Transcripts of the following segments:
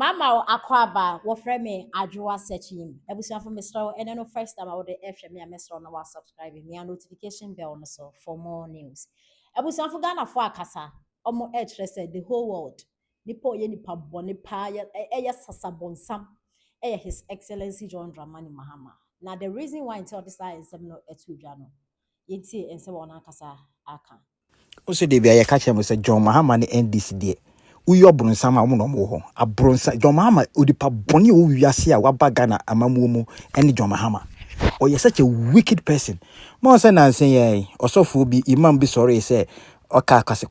Mama akwaba wo frame me adwoa searching ebusuafo mesro and no first time I would ehwe me mesro na wa subscribe me a notification bell no so for more news ebusuafo Ghana for akasa omo say the whole world nipo ye nipa bone pa ye sasa Bonsam his excellency John Dramani Mahama. Now the reason why until this is no etu dwa no yenti ense wona akasa aka also they be a catch him say John Mahama ne NDC de uyo Bonsam a no mo ho abronsa John Mahama odipa bone o wiase a waba Ghana amamu mu ene John Mahama. Or you're such a wicked person. More than I say, also for be imam be sorry, say, Oka Kasa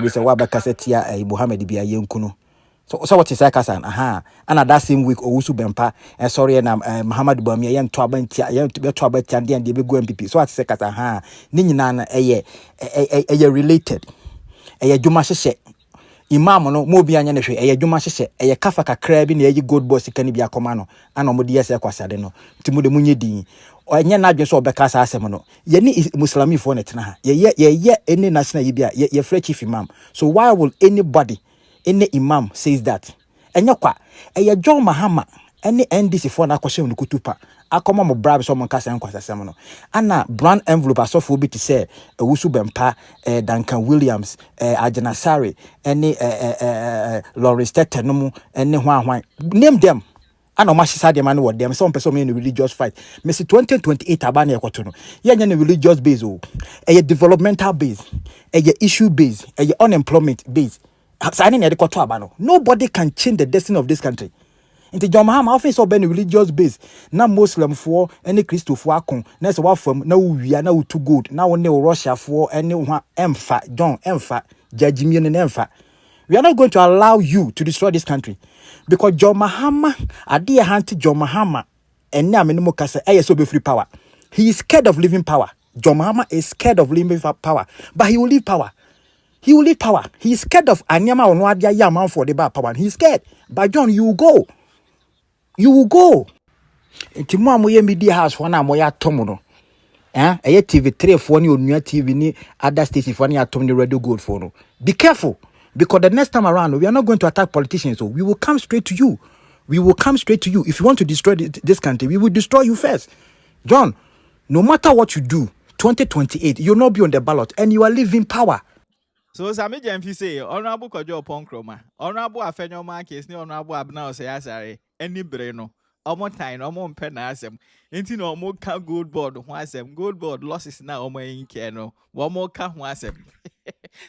be say, Waba Kassetia, a Muhammad be a young kuno. So what is Akasan? Aha, and that same week, Owusu Bempa, and sorry, and Muhammad Bami, young Twabantia, young to be Twabantia, and the big MP. So I say, aha, Ninana, a related, a Jumashe. Imam no mo bia nya ne hwe eye dwuma hyehye eye kafa kakra bi na eye gold boss kan bi akoma no ana mo de yese kwasade no ntimo de munye din onye na adwe so obeka sa asem no ye ni muslimi fo ne tena ha ye any national yi bia ye free chief imam. So why will anybody any imam says that enye kwa eye John Mahama any NDC fo na akwhye no kutupa akoma mo bribe so mo nkasa nkwasasem no ana brand envelope asofo bi ti say Ewusu Bempa Duncan Williams Agena Sare any Lawrence Tete no mu any hwan name them ana ma hisa dem ane wodem some person in religious fight me 2028 abana ekoto no ye nya religious base o developmental base issue base unemployment base signing e de koto abano. Nobody can change the destiny of this country. Into John Mahama office of any religious base. Na Muslim for any Christo for akon. Na se wafam na uwia na utu good. Na one Russia for any one emfa John emfa judgment and emfa. We are not going to allow you to destroy this country because John Mahama adia hanti John Mahama and na menimo kasa so be free power. He is scared of leaving power. John Mahama is scared of leaving power, but he will leave power. He will leave power. He is scared of anyama ono adia yaman for the power. He is scared. But John, you will go. You will go. Intimo amoye media house for na amoya atomo no. TV3 for ni onua TV ni other station for ni atom ni radio gold for no. Be careful because the next time around we are not going to attack politicians, so we will come straight to you. We will come straight to you. If you want to destroy this country, we will destroy you first. John, no matter what you do, 2028 you'll not be on the ballot and you are leaving power. So Sami Jemfi say honorable Kojo Ponkroma, honorable Afenyoma case ni honorable Abna Osayasare, any breno, omo time, omo mpena asem. Inti no mo ka gold board ho asem, gold board losses na omo inke no, wo mo ka ho asem.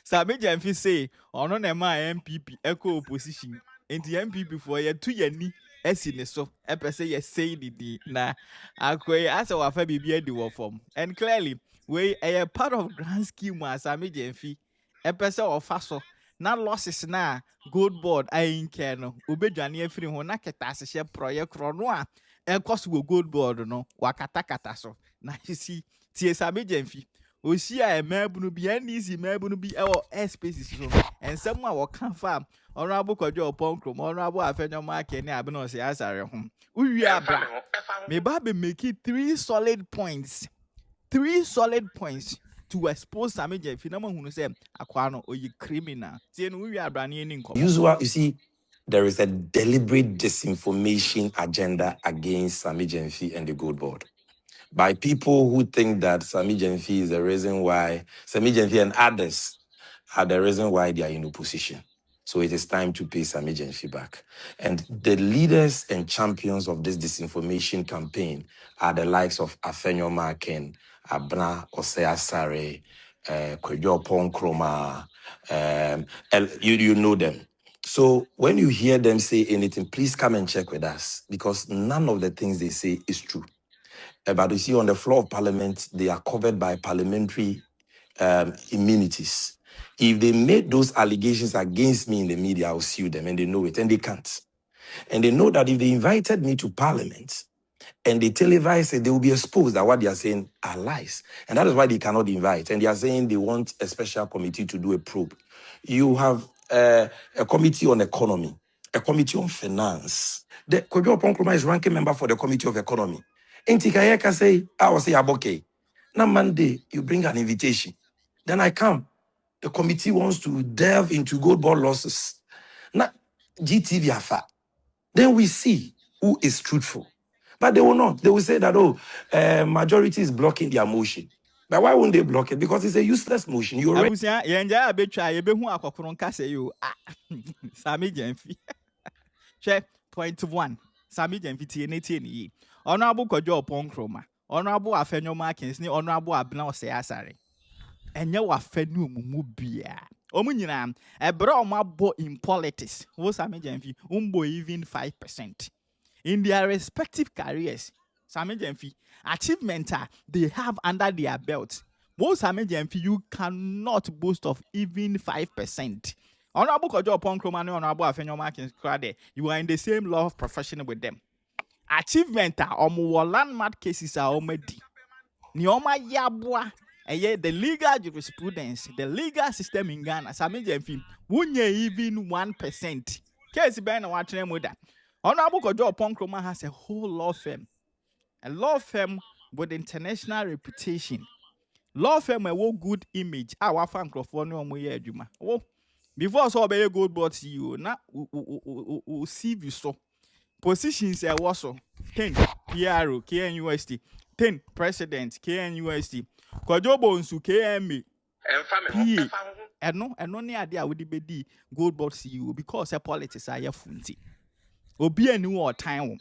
Sami Jemfi say ono na ma MPP echo opposition. Inti MPP for ye tu ye ni esi ne so, epese ye say di na akwe asa wa fa bibia di wo form. And clearly, we a part of grand scheme as Sami Jemfi epese ofaso na losses na gold board ayinke no obedwane afiri ho na ketase hye project ro no a ekoso go gold board no wakatakata so na hisi tie Sami Jemfi osi a emabunu bi anisi mabunu bi e spaces so ensem a woka fa honorable Kojo Oponkrom honorable Afenyoma akene abena ose asare ho uwi abra me ba be make 3 solid points to expose Sami Jemfi na mahunu say akwano oyi criminal tie no wi abrane ni nko Usual, you see, there is a deliberate disinformation agenda against Sami Jemfi and the Gold Board by people who think that Sami Jemfi is the reason why Sami Jemfi and others are the reason why they are in opposition. So it is time to pay Sami Jemfi back. And the leaders and champions of this disinformation campaign are the likes of Afenyoma Ken, Abna Osayasare, Kojo Ponkroma. You know them. So when you hear them say anything, please come and check with us because none of the things they say is true. But you see on the floor of Parliament, they are covered by parliamentary immunities. If they made those allegations against me in the media, I'll sue them, and they know it, and they can't. And they know that if they invited me to Parliament and they televise it, they will be exposed that what they are saying are lies. And that is why they cannot invite. And they are saying they want a special committee to do a probe. You have a committee on economy, a committee on finance. The Kojo Ponkroma is ranking member for the Committee of Economy. Intikayeka say, I will say, okay. Now Monday, you bring an invitation. Then I come. The committee wants to delve into gold bond losses. Now, GTV afa. Then we see who is truthful. But they will not. They will say that, majority is blocking their motion. But why won't they block it? Because it's a useless motion. You already abusia yenja abetwa yebehu akokoro nkase yo Sami Jenfi che point 1 Sami Jenfi tie ni honorable Kojo Ponkroma honorable Afenyo Kings ni honorable Abna Osayasare enye wa fenu mumu bia omu nyina ebra omabo in politics wo Sami Jenfi umbo even 5% in their respective careers. Sami Jenfi achievement they have under their belt. Most Sami Jenfi you cannot boast of even 5%. Honorable Kojo Ponkromani, Honorable Afenyo Markins Crade, you are in the same law of profession with them. Achievement omu landmark cases are omedi. Nioma yabwa the legal jurisprudence, the legal system in Ghana, Sami Jenfi, wunye even 1%. Case Ben watching with that. Honorable Kojo Ponkroma has a whole law firm. A law firm with international reputation. Law firm with good image. Our fan microphone no moye adwuma. Oh, before so be good but CEO na see you so. Positions e so 10 PRO KNUST, 10 president KNUST. Kojo Bonsu KMA. Eno ne ade a wodi bedi gold board CEO because politics are funti. Obi ani wo time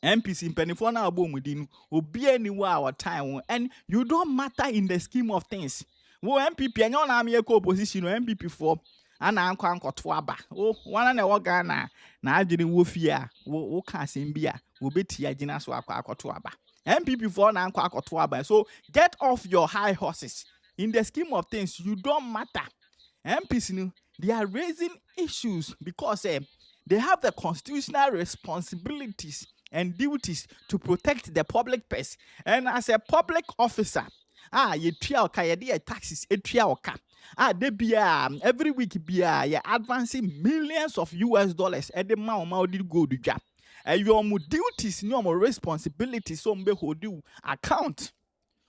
MPC mpenifo na abomudi no obi ani wo our time and you don't matter in the scheme of things. Wo MPP enyo na am ye opposition no MPP for ana anko ankoto aba. Oh wana na wo Ghana na adwene wo fie a wo ka asem bi a wo beti agina so akoto aba. MPP for na anko akoto aba. So get off your high horses. In the scheme of things you don't matter. MPC no they are raising issues because they have the constitutional responsibilities and duties to protect the public purse. And as a public officer, you tria taxes, they be every week be advancing millions of US dollars at the amount did go to job. Your duties, no more responsibilities, so hold you account.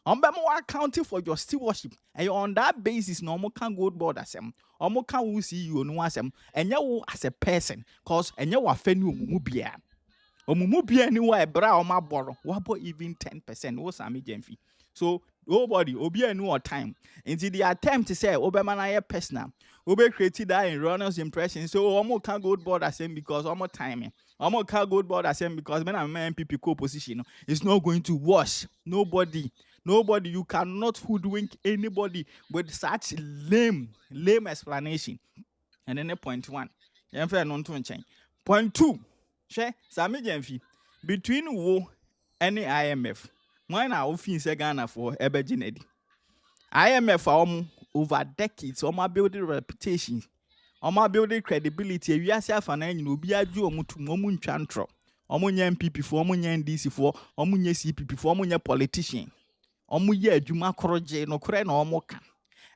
More accounting for your stewardship, and you're on that basis, no more can go board as them, or more can we see you no and you as a person, cause and you are fenu mubia. Omumubia ni wa ebra o maboro wabo even 10% wo Sami Jenfi. So nobody obi anu time until the attempt to say obema na ye personal obe create that erroneous impression so omo can go board asem because omo time omo can go board asem because when I'm MPP co-position it's not going to wash nobody you cannot hoodwink anybody with such lame explanation. And then point 1 yemfa no nto nchen. Point 2 She Sami Jenfi between wo any IMF. When I often say Ghana for Ebejinedi. IMF over decades, building reputation, building credibility. We are self and you be a Jew to Momun Chantro. MPP for NDC for CPP for politician. Juma Koroje no Kren or Moka.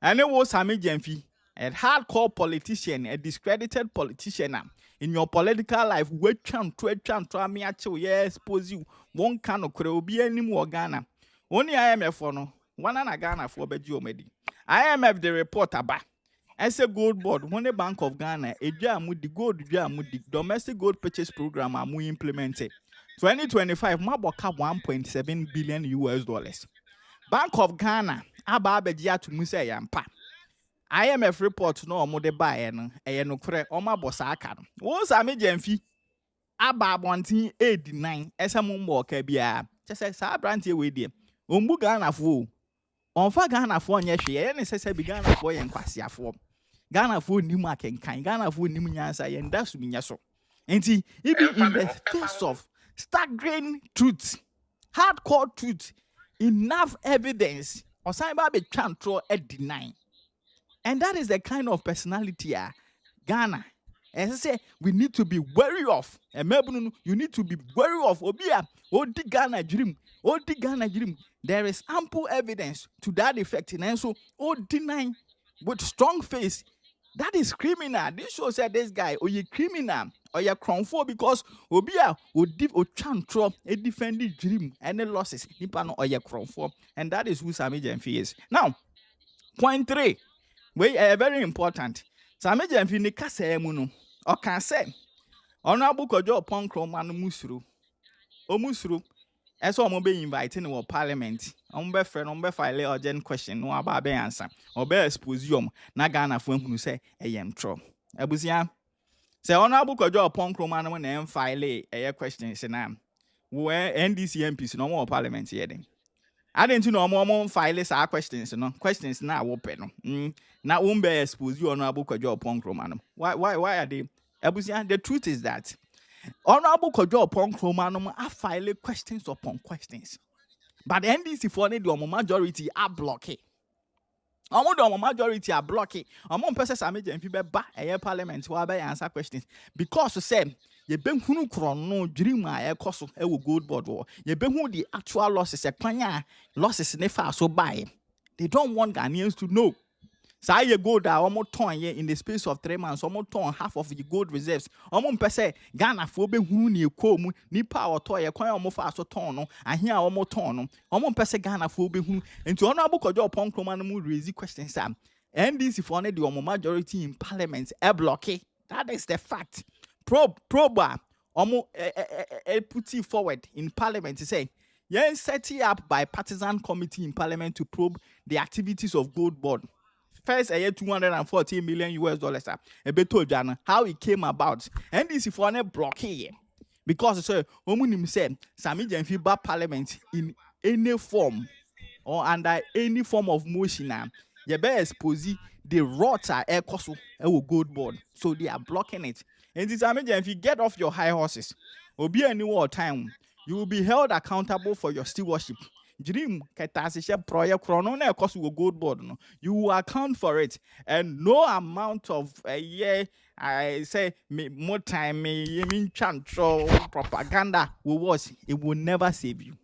And it was Sami Jenfi, a hardcore politician, a discredited politician. In your political life, we try me actually expose you. One can be any more Ghana. Only IMF for no one and a Ghana for Bejo Medi. IMF the report about. As a gold board, when the Bank of Ghana, a jam with the gold jam with the domestic gold purchase program are we implemented. 2025, Maboka 1.7 billion US dollars. Bank of Ghana, Ababejia to Musa Yampa. IMF report no mo de buy no no kure o ma bosa aka no wo Sami Jenfi aba bontin 89 esamo mo ka bia che sa brand we die ombu Ghana fo onfa Ghana fo onye hwe ye ne sese bi Ghana fo ye nkwasiafo Ghana fo nim akenkan Ghana fo nim nyansa ye ndasu nya so enti even in the face of staggering truth hardcore truth enough evidence osan ba be twantro e deny. And that is the kind of personality Ghana. As I say, we need to be wary of. And you need to be wary of. Obia, Ghana dream. Ghana dream. There is ample evidence to that effect. And so, denying with strong face, that is criminal. This shows that this guy, or you criminal, or you crownful because Obia would chantro a defending dream and the losses. Nipano or you crownful. And that is who Sami Jenfi is. Now, point 3. We are very important. Sami Jenfi ni kasa emu no. O can say Honorable Kojo Ponkro man musuru. O musuru. As all be invited in parliament. Be friend, be file urgent question, no about be answer. Or be expose you na Ghana for who say tro. Ebusia. Say Honorable Kojo Ponkro man when file a question na. Where NDC MPs no more parliament here then. I didn't know more file our questions, no questions now open. Now won't be expose you Honorable Kojo Ponkro man. Why are they? Ebusia, the truth is that Honorable Kojo Ponkro man I file questions upon questions. But the NDC for the majority are blocking. The majority are blocking. Person Sammy and people back a parliament who answer questions because to say ye been who chrono dream my cost of gold board war. Ye been who the actual losses a panya losses never so by. They don't want Ghanaians to know. So you gold that almost ton in the space of 3 months, almost ton half of the gold reserves. Almost per se Ghana for be who ni come ni power toy a coin almost fast ton and here almost ton. Almost per se Ghana for be who into honorable Kojo Ponkroman raise questions. NDC for the majority in parliament a blockade. That is the fact. Proba almost put it forward in parliament to say. Yes, setting up by partisan committee in parliament to probe the activities of gold board. First, a year 214 million US dollars. A bit told Jana how it came about. And this is for a blockade. Because sir, Omunim said, Sami Jenfi ba parliament in any form or under any form of motion. You better expose the rotter air cost gold board. So they are blocking it. And this Sami Jenfi get off your high horses. Or be any more time. You will be held accountable for your stewardship. Dream ketasishe project chrono na cost will gold board no. You will account for it, and no amount of a year I say me more time me mean chant propaganda will was it will never save you.